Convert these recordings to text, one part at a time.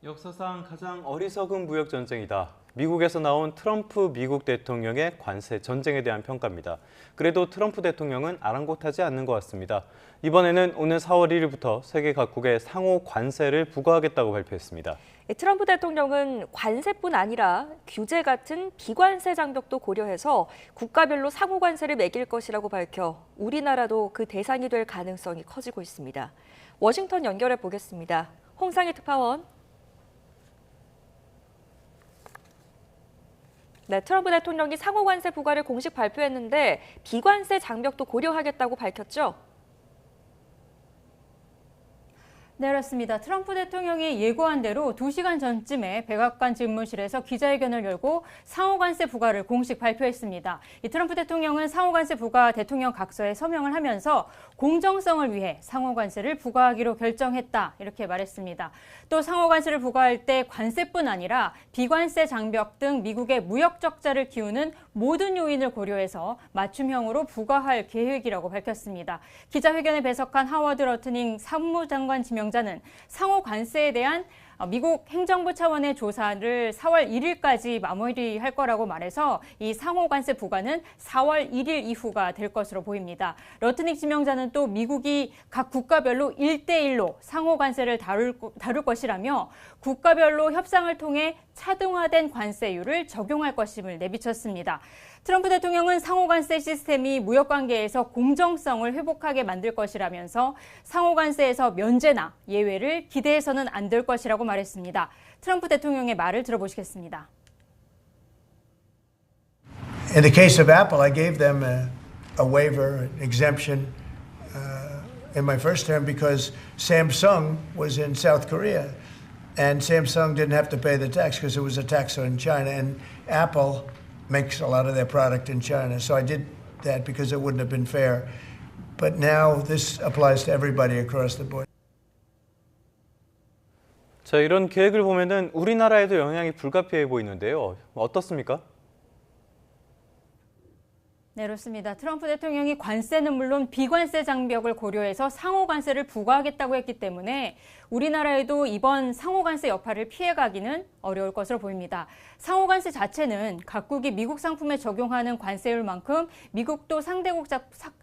역사상 가장 어리석은 무역 전쟁이다. 미국에서 나온 트럼프 미국 대통령의 관세 전쟁에 대한 평가입니다. 그래도 트럼프 대통령은 아랑곳하지 않는 것 같습니다. 이번에는 오는 4월 1일부터 세계 각국에 상호 관세를 부과하겠다고 발표했습니다. 트럼프 대통령은 관세뿐 아니라 규제 같은 비관세 장벽도 고려해서 국가별로 상호 관세를 매길 것이라고 밝혀 우리나라도 그 대상이 될 가능성이 커지고 있습니다. 워싱턴 연결해 보겠습니다. 홍상희 특파원. 네, 트럼프 대통령이 상호 관세 부과를 공식 발표했는데 비관세 장벽도 고려하겠다고 밝혔죠? 네, 그렇습니다. 트럼프 대통령이 예고한 대로 2시간 전쯤에 백악관 집무실에서 기자회견을 열고 상호관세 부과를 공식 발표했습니다. 이 트럼프 대통령은 상호관세 부과 대통령 각서에 서명을 하면서 공정성을 위해 상호관세를 부과하기로 결정했다, 이렇게 말했습니다. 또 상호관세를 부과할 때 관세뿐 아니라 비관세 장벽 등 미국의 무역 적자를 키우는 모든 요인을 고려해서 맞춤형으로 부과할 계획이라고 밝혔습니다. 기자회견에 배석한 하워드 러트닝 사무장관 지명자는 상호 관세에 대한 미국 행정부 차원의 조사를 4월 1일까지 마무리할 거라고 말해서 이 상호 관세 부과는 4월 1일 이후가 될 것으로 보입니다. 러트닉 지명자는 또 미국이 각 국가별로 1대1로 상호 관세를 다룰 것이라며 국가별로 협상을 통해 차등화된 관세율을 적용할 것임을 내비쳤습니다. 트럼프 대통령은 상호관세 시스템이 무역관계에서 공정성을 회복하게 만들 것이라면서 상호관세에서 면제나 예외를 기대해서는 안 될 것이라고 말했습니다. 트럼프 대통령의 말을 들어보시겠습니다. In the case of Apple, I gave them a waiver, an exemption in my first term because Samsung was in South Korea and Samsung didn't have to pay the tax because it was a tax on China, and Apple makes a lot of their product in China. So I did that because it wouldn't have been fair. But now this applies to everybody across the board. 자, 이런 계획을 보면은 우리나라에도 영향이 불가피해 보이는데요. 어떻습니까? 네, 그렇습니다. 트럼프 대통령이 관세는 물론 비관세 장벽을 고려해서 상호 관세를 부과하겠다고 했기 때문에 우리나라에도 이번 상호 관세 여파를 피해가기는 어려울 것으로 보입니다. 상호 관세 자체는 각국이 미국 상품에 적용하는 관세율만큼 미국도 상대국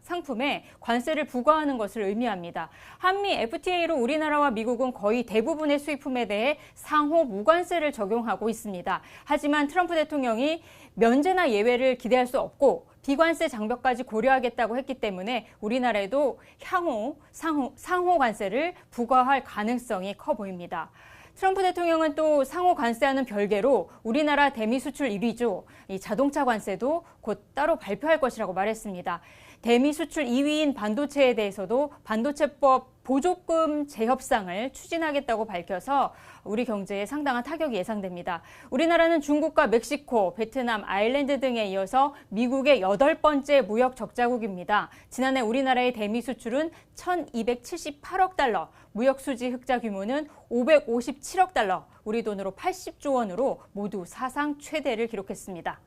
상품에 관세를 부과하는 것을 의미합니다. 한미 FTA로 우리나라와 미국은 거의 대부분의 수입품에 대해 상호 무관세를 적용하고 있습니다. 하지만 트럼프 대통령이 면제나 예외를 기대할 수 없고 비관세 장벽까지 고려하겠다고 했기 때문에 우리나라에도 향후 상호 관세를 부과할 가능성이 커 보입니다. 트럼프 대통령은 또 상호 관세와는 별개로 우리나라 대미 수출 1위죠. 이 자동차 관세도 곧 따로 발표할 것이라고 말했습니다. 대미 수출 2위인 반도체에 대해서도 반도체법 보조금 재협상을 추진하겠다고 밝혀서 우리 경제에 상당한 타격이 예상됩니다. 우리나라는 중국과 멕시코, 베트남, 아일랜드 등에 이어서 미국의 8번째 무역 적자국입니다. 지난해 우리나라의 대미 수출은 1,278억 달러, 무역 수지 흑자 규모는 557억 달러, 우리 돈으로 80조 원으로 모두 사상 최대를 기록했습니다.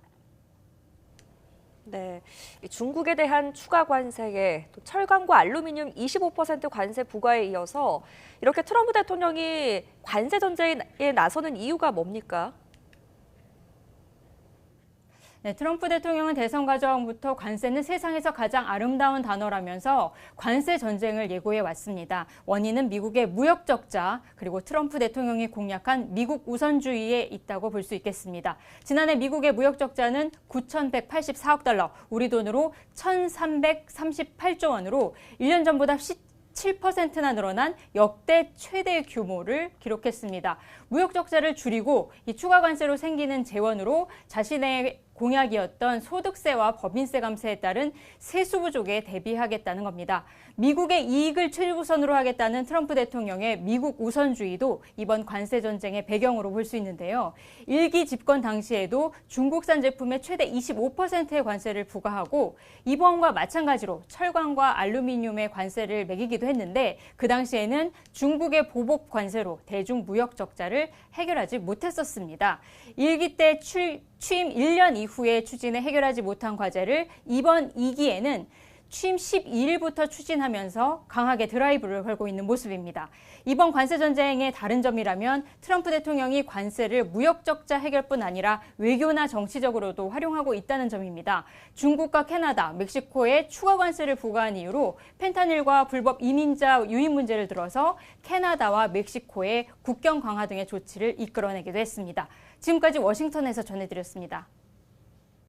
네, 중국에 대한 추가 관세에 또 철강과 알루미늄 25% 관세 부과에 이어서 이렇게 트럼프 대통령이 관세 전쟁에 나서는 이유가 뭡니까? 네, 트럼프 대통령은 대선 과정부터 관세는 세상에서 가장 아름다운 단어라면서 관세 전쟁을 예고해 왔습니다. 원인은 미국의 무역 적자 그리고 트럼프 대통령이 공약한 미국 우선주의에 있다고 볼 수 있겠습니다. 지난해 미국의 무역 적자는 9,184억 달러, 우리 돈으로 1,338조 원으로 1년 전보다 7%나 늘어난 역대 최대 규모를 기록했습니다. 무역 적자를 줄이고 이 추가 관세로 생기는 재원으로 자신의 공약이었던 소득세와 법인세 감세에 따른 세수 부족에 대비하겠다는 겁니다. 미국의 이익을 최우선으로 하겠다는 트럼프 대통령의 미국 우선주의도 이번 관세 전쟁의 배경으로 볼 수 있는데요. 1기 집권 당시에도 중국산 제품에 최대 25%의 관세를 부과하고 이번과 마찬가지로 철강과 알루미늄의 관세를 매기기도 했는데 그 당시에는 중국의 보복 관세로 대중 무역 적자를 해결하지 못했었습니다. 1기 때 취임 1년 이후에 추진해 해결하지 못한 과제를 이번 2기에는 취임 12일부터 추진하면서 강하게 드라이브를 걸고 있는 모습입니다. 이번 관세 전쟁의 다른 점이라면 트럼프 대통령이 관세를 무역 적자 해결뿐 아니라 외교나 정치적으로도 활용하고 있다는 점입니다. 중국과 캐나다, 멕시코에 추가 관세를 부과한 이유로 펜타닐과 불법 이민자 유입 문제를 들어서 캐나다와 멕시코의 국경 강화 등의 조치를 이끌어내기도 했습니다. 지금까지 워싱턴에서 전해드렸습니다.